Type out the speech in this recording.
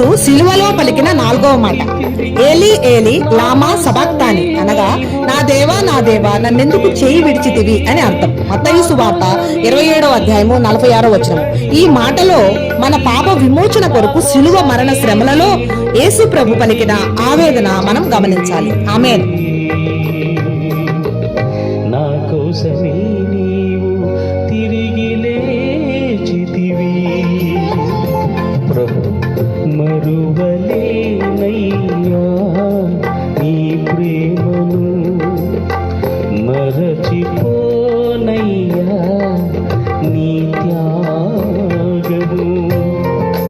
యేసు సిలువలో పలికిన 4వ మాట ఏలి ఏలి లామా సబాక్తాని అనగా నా దేవా నన్నెందుకు చేయి విడిచితివి అని అర్థం. మత్తయి సువార్త 27వ అధ్యాయము 46వ వచనం. ఈ మాటలో మన పాప విమోచన కొరకు సిలువ మరణ శ్రమలలో యేసు ప్రభు పలికిన ఆవేదన మనం గమనించాలి. ఆమేన్. నా కోసమే